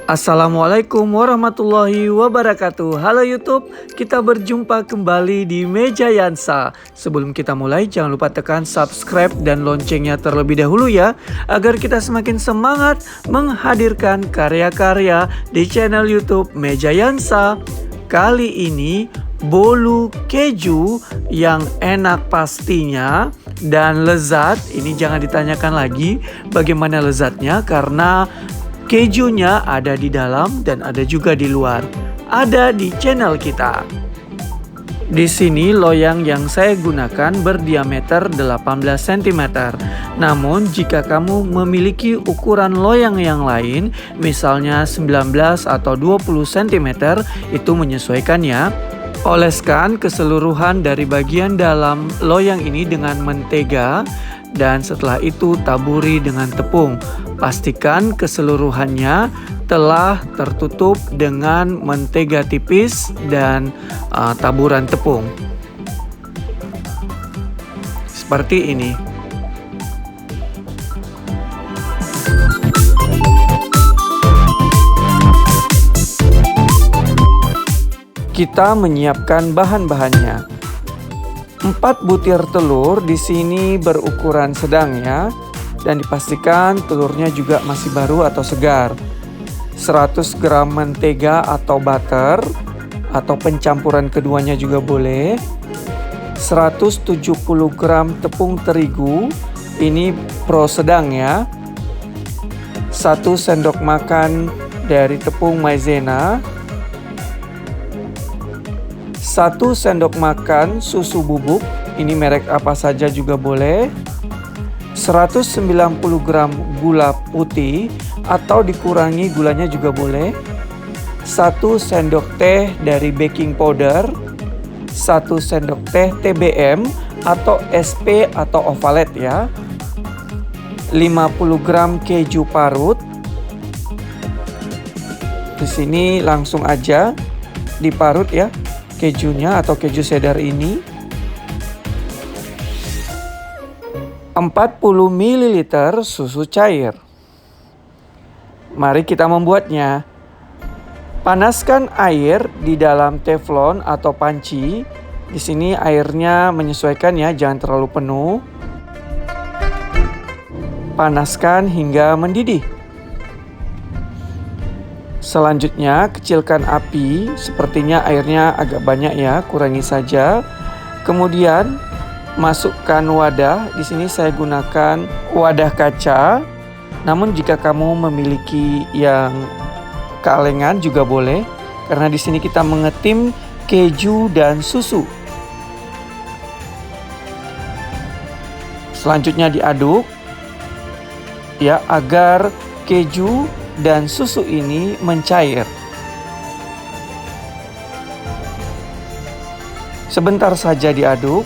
Assalamualaikum warahmatullahi wabarakatuh. Halo YouTube, kita berjumpa kembali di Meja Yansa. Sebelum kita mulai, jangan lupa tekan subscribe dan loncengnya terlebih dahulu ya, agar kita semakin semangat menghadirkan karya-karya di channel YouTube Meja Yansa. Kali ini bolu keju yang enak pastinya dan lezat. Ini jangan ditanyakan lagi bagaimana lezatnya, karena kejunya ada di dalam dan ada juga di luar. Ada di channel kita. Di sini loyang yang saya gunakan berdiameter 18 cm. Namun jika kamu memiliki ukuran loyang yang lain, misalnya 19 atau 20 cm, itu menyesuaikan ya. Oleskan keseluruhan dari bagian dalam loyang ini dengan mentega dan setelah itu taburi dengan tepung. Pastikan keseluruhannya telah tertutup dengan mentega tipis dan taburan tepung. Seperti ini. Kita menyiapkan bahan-bahannya. 4 butir telur di sini berukuran sedang ya. Dan dipastikan telurnya juga masih baru atau segar. 100 gram mentega atau butter atau pencampuran keduanya juga boleh. 170 gram tepung terigu, ini pro sedang ya. 1 sendok makan dari tepung maizena. 1 sendok makan susu bubuk, ini merek apa saja juga boleh. 190 gram gula putih atau dikurangi gulanya juga boleh. 1 sendok teh dari baking powder. 1 sendok teh TBM atau SP atau ovalet ya. 50 gram keju parut. Di sini langsung aja diparut ya kejunya atau keju cheddar ini. 40 ml susu cair. Mari kita membuatnya. Panaskan air di dalam teflon atau panci. Di sini airnya menyesuaikan ya, jangan terlalu penuh. Panaskan hingga mendidih. Selanjutnya kecilkan api, sepertinya airnya agak banyak ya, kurangi saja. Kemudian masukkan wadah. Di sini saya gunakan wadah kaca. Namun jika kamu memiliki yang kalengan juga boleh, karena di sini kita mengetim keju dan susu. Selanjutnya diaduk ya, agar keju dan susu ini mencair. Sebentar saja diaduk,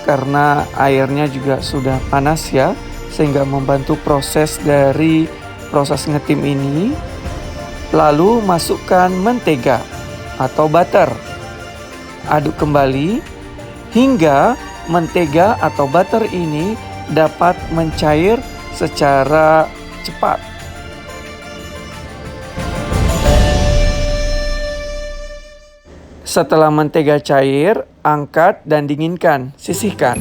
karena airnya juga sudah panas ya, sehingga membantu proses dari proses ngetim ini. Lalu masukkan mentega atau butter. Aduk kembali hingga mentega atau butter ini dapat mencair secara cepat. Setelah mentega cair, angkat dan dinginkan, sisihkan.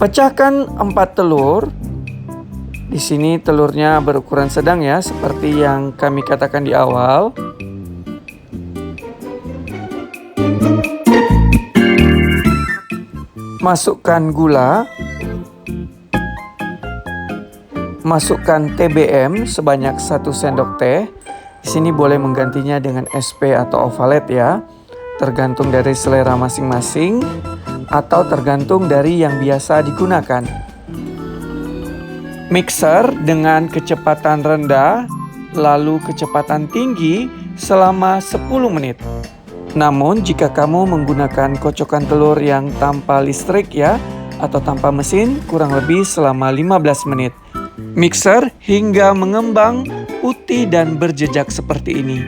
Pecahkan 4 telur. Di sini telurnya berukuran sedang ya, seperti yang kami katakan di awal. Masukkan gula. Masukkan TBM sebanyak 1 sendok teh. Di sini boleh menggantinya dengan SP atau ovalet ya, tergantung dari selera masing-masing atau tergantung dari yang biasa digunakan. Mixer dengan kecepatan rendah lalu kecepatan tinggi selama 10 menit. Namun jika kamu menggunakan kocokan telur yang tanpa listrik ya, atau tanpa mesin, kurang lebih selama 15 menit. Mixer hingga mengembang putih dan berjejak seperti ini.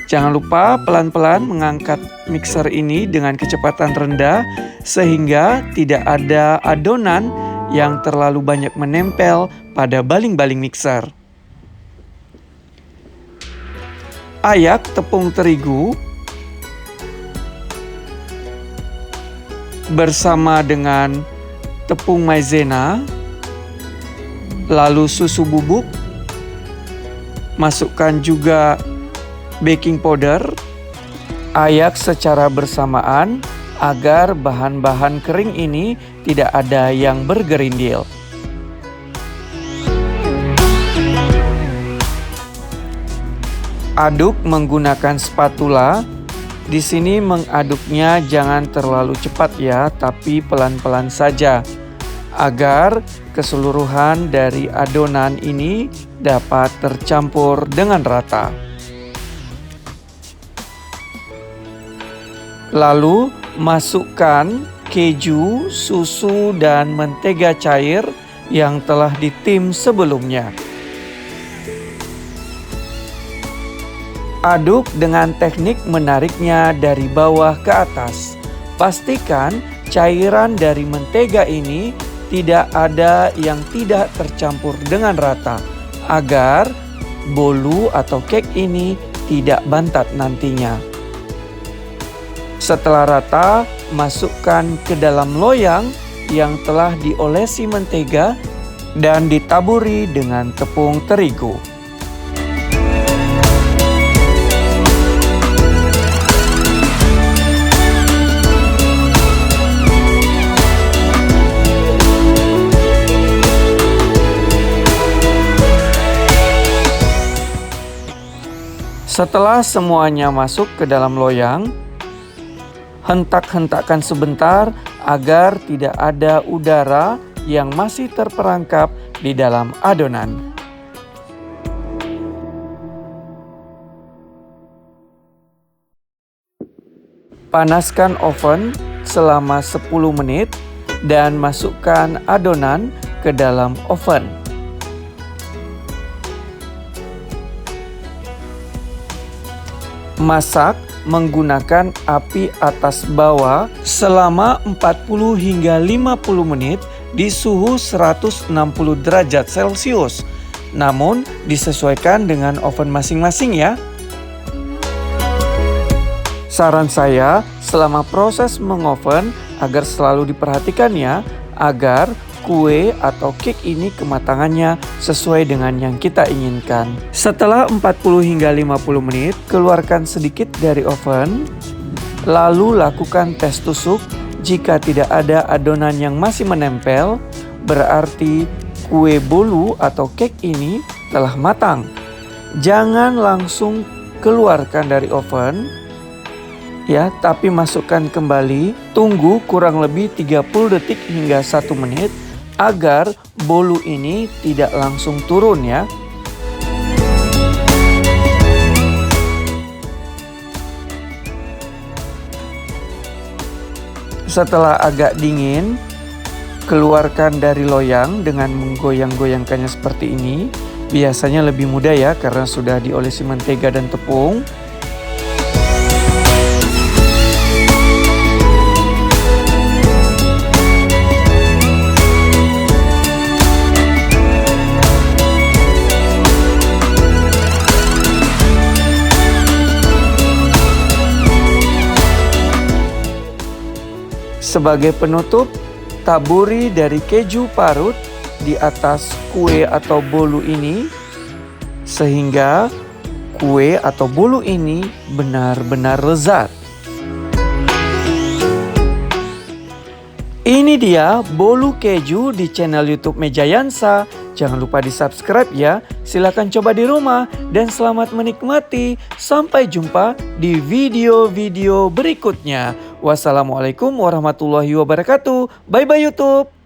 Jangan lupa pelan-pelan mengangkat mixer ini dengan kecepatan rendah sehingga tidak ada adonan yang terlalu banyak menempel pada baling-baling mixer. ayak tepung terigu bersama dengan tepung maizena, lalu susu bubuk, masukkan juga baking powder, ayak secara bersamaan agar bahan-bahan kering ini tidak ada yang bergerindil. Aduk menggunakan spatula. Di sini mengaduknya jangan terlalu cepat ya, tapi pelan-pelan saja agar keseluruhan dari adonan ini dapat tercampur dengan rata. Lalu masukkan keju, susu, dan mentega cair yang telah ditim sebelumnya. Aduk dengan teknik menariknya dari bawah ke atas. Pastikan cairan dari mentega ini tidak ada yang tidak tercampur dengan rata, agar bolu atau cake ini tidak bantat nantinya. Setelah rata, masukkan ke dalam loyang yang telah diolesi mentega dan ditaburi dengan tepung terigu. Setelah semuanya masuk ke dalam loyang, hentak-hentakkan sebentar agar tidak ada udara yang masih terperangkap di dalam adonan. Panaskan oven selama 10 menit dan masukkan adonan ke dalam oven. Masak menggunakan api atas bawah selama 40 hingga 50 menit di suhu 160 derajat Celcius. Namun disesuaikan dengan oven masing-masing ya. Saran saya selama proses mengoven agar selalu diperhatikan ya, agar kue atau cake ini kematangannya sesuai dengan yang kita inginkan. Setelah 40 hingga 50 menit, keluarkan sedikit dari oven. Lalu lakukan tes tusuk. Jika tidak ada adonan yang masih menempel, berarti kue bolu atau cake ini telah matang. Jangan langsung keluarkan dari oven ya, tapi masukkan kembali. Tunggu kurang lebih 30 detik hingga 1 menit agar bolu ini tidak langsung turun ya. Setelah agak dingin, keluarkan dari loyang dengan menggoyang-goyangkannya seperti ini. Biasanya lebih mudah ya karena sudah diolesi mentega dan tepung. Sebagai penutup, taburi dari keju parut di atas kue atau bolu ini sehingga kue atau bolu ini benar-benar lezat. Ini dia bolu keju di channel YouTube Mejayansa. Jangan lupa di-subscribe ya. Silakan coba di rumah dan selamat menikmati. Sampai jumpa di video-video berikutnya. Wassalamualaikum warahmatullahi wabarakatuh. Bye bye YouTube.